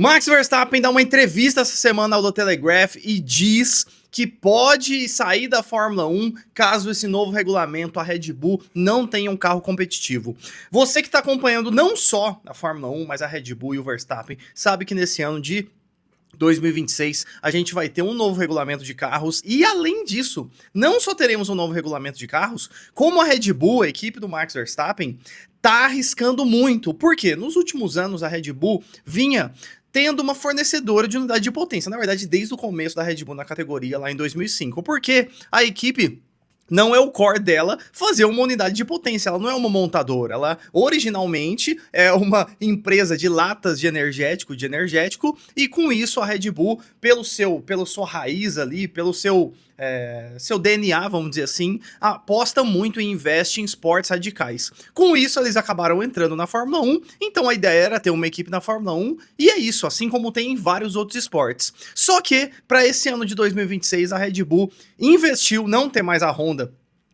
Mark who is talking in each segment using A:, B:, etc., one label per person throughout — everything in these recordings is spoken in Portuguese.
A: Max Verstappen dá uma entrevista essa semana ao The Telegraph e diz que pode sair da Fórmula 1 caso esse novo regulamento, a Red Bull, não tenha um carro competitivo. Você que está acompanhando não só a Fórmula 1, mas a Red Bull e o Verstappen, sabe que nesse ano de 2026 a gente vai ter um novo regulamento de carros e, além disso, não só teremos um novo regulamento de carros, como a Red Bull, a equipe do Max Verstappen, tá arriscando muito. Por quê? Nos últimos anos a Red Bull vinha tendo uma fornecedora de unidade de potência, na verdade desde o começo da Red Bull na categoria lá em 2005, porque a equipe não é o core dela fazer uma unidade de potência, ela não é uma montadora, ela originalmente é uma empresa de latas de energético, e com isso a Red Bull, pela sua raiz ali, pelo seu DNA, vamos dizer assim, aposta muito e investe em esportes radicais. Com isso, eles acabaram entrando na Fórmula 1, então a ideia era ter uma equipe na Fórmula 1, e é isso, assim como tem em vários outros esportes. Só que, para esse ano de 2026, a Red Bull investiu não ter mais a Honda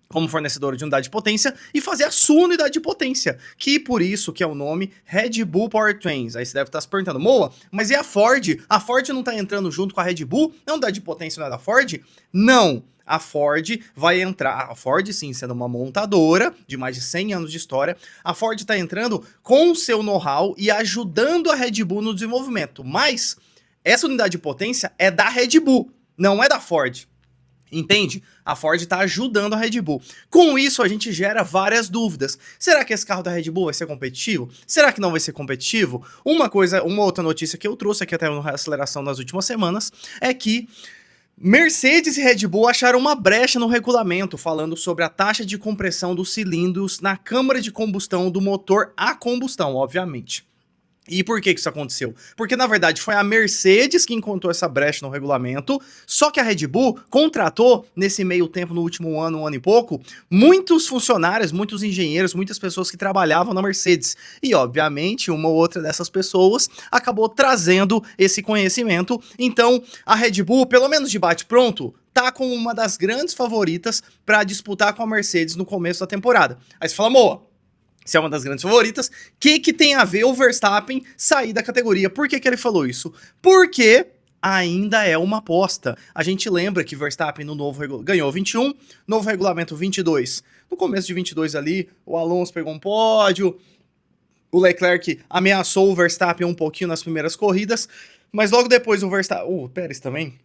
A: como fornecedora de unidade de potência e fazer a sua unidade de potência, que por isso que é o nome Red Bull Powertrains. Aí você deve estar se perguntando, Moa, mas e a Ford? A Ford não tá entrando junto com a Red Bull? A unidade de potência não é da Ford? Não! A Ford vai entrar, a Ford sim, sendo uma montadora de mais de 100 anos de história, a Ford está entrando com o seu know-how e ajudando a Red Bull no desenvolvimento, mas essa unidade de potência é da Red Bull, não é da Ford. Entende? A Ford está ajudando a Red Bull. Com isso, a gente gera várias dúvidas. Será que esse carro da Red Bull vai ser competitivo? Será que não vai ser competitivo? Uma outra notícia que eu trouxe aqui até no Reaceleração nas últimas semanas é que Mercedes e Red Bull acharam uma brecha no regulamento, falando sobre a taxa de compressão dos cilindros na câmara de combustão do motor a combustão, obviamente. E por que isso aconteceu? Porque, na verdade, foi a Mercedes que encontrou essa brecha no regulamento, só que a Red Bull contratou, nesse meio tempo, no último ano, um ano e pouco, muitos funcionários, muitos engenheiros, muitas pessoas que trabalhavam na Mercedes. E, obviamente, uma ou outra dessas pessoas acabou trazendo esse conhecimento. Então, a Red Bull, pelo menos de bate-pronto, tá com uma das grandes favoritas para disputar com a Mercedes no começo da temporada. Aí você fala, Moa, se é uma das grandes favoritas, o que tem a ver o Verstappen sair da categoria? Por que ele falou isso? Porque ainda é uma aposta. A gente lembra que Verstappen no novo ganhou 21, novo regulamento 22. No começo de 22 ali, o Alonso pegou um pódio, o Leclerc ameaçou o Verstappen um pouquinho nas primeiras corridas, mas logo depois o Verstappen... o Pérez também...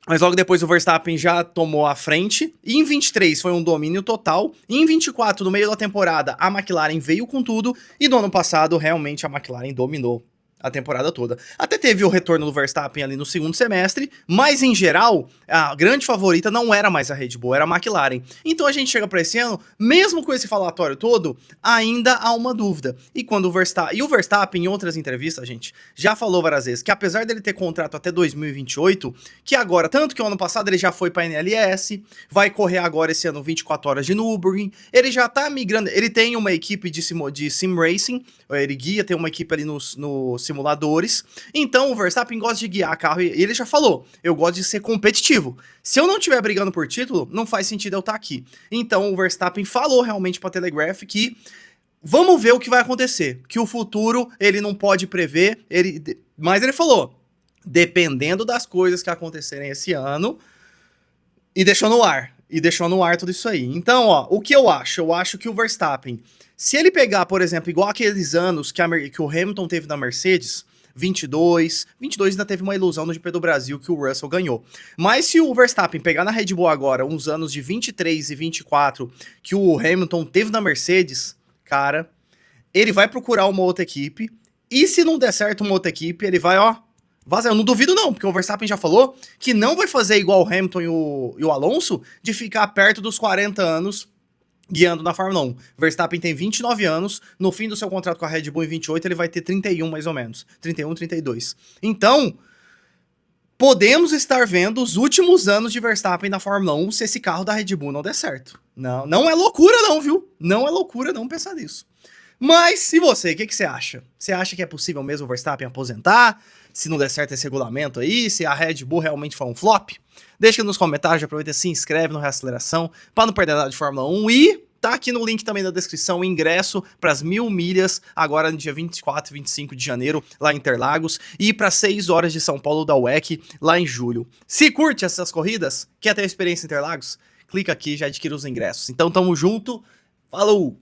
A: Mas logo depois o Verstappen já tomou a frente, e em 23 foi um domínio total, e em 24, no meio da temporada, a McLaren veio com tudo, e no ano passado, realmente, a McLaren dominou a temporada toda. Até teve o retorno do Verstappen ali no segundo semestre, mas em geral, a grande favorita não era mais a Red Bull, era a McLaren. Então a gente chega para esse ano, mesmo com esse falatório todo, ainda há uma dúvida. E quando o Verstappen, em outras entrevistas, gente, já falou várias vezes que apesar dele ter contrato até 2028, que agora, tanto que o ano passado ele já foi para NLS, vai correr agora esse ano 24 horas de Nürburgring, ele já tá migrando, ele tem uma equipe de sim racing, ele guia, tem uma equipe ali no simuladores, então o Verstappen gosta de guiar carro e ele já falou, eu gosto de ser competitivo, se eu não estiver brigando por título, não faz sentido eu estar aqui. Então o Verstappen falou realmente para Telegraph que vamos ver o que vai acontecer, que o futuro ele não pode prever, mas ele falou, dependendo das coisas que acontecerem esse ano, e deixou no ar tudo isso aí. Então, ó, o que eu acho? Eu acho que o Verstappen, se ele pegar, por exemplo, igual aqueles anos que o Hamilton teve na Mercedes, 22 ainda teve uma ilusão no GP do Brasil que o Russell ganhou. Mas se o Verstappen pegar na Red Bull agora, uns anos de 23 e 24 que o Hamilton teve na Mercedes, cara, ele vai procurar uma outra equipe, e se não der certo uma outra equipe, ele vai, ó, vaza. Eu não duvido não, porque o Verstappen já falou que não vai fazer igual o Hamilton e o Alonso, de ficar perto dos 40 anos guiando na Fórmula 1. Verstappen tem 29 anos, no fim do seu contrato com a Red Bull em 28 ele vai ter 31 mais ou menos, 31, 32. Então, podemos estar vendo os últimos anos de Verstappen na Fórmula 1 se esse carro da Red Bull não der certo. Não é loucura não, viu? Não é loucura não pensar nisso. Mas, e você, o que você acha? Você acha que é possível mesmo o Verstappen aposentar? Se não der certo esse regulamento aí, se a Red Bull realmente foi um flop? Deixa nos comentários, aproveita e se inscreve no Reaceleração para não perder nada de Fórmula 1 e tá aqui no link também da descrição o ingresso para as 1000 milhas, agora no dia 24 e 25 de janeiro, lá em Interlagos, e para 6 horas de São Paulo da WEC, lá em julho. Se curte essas corridas, quer ter experiência em Interlagos? Clica aqui e já adquira os ingressos. Então tamo junto, falou!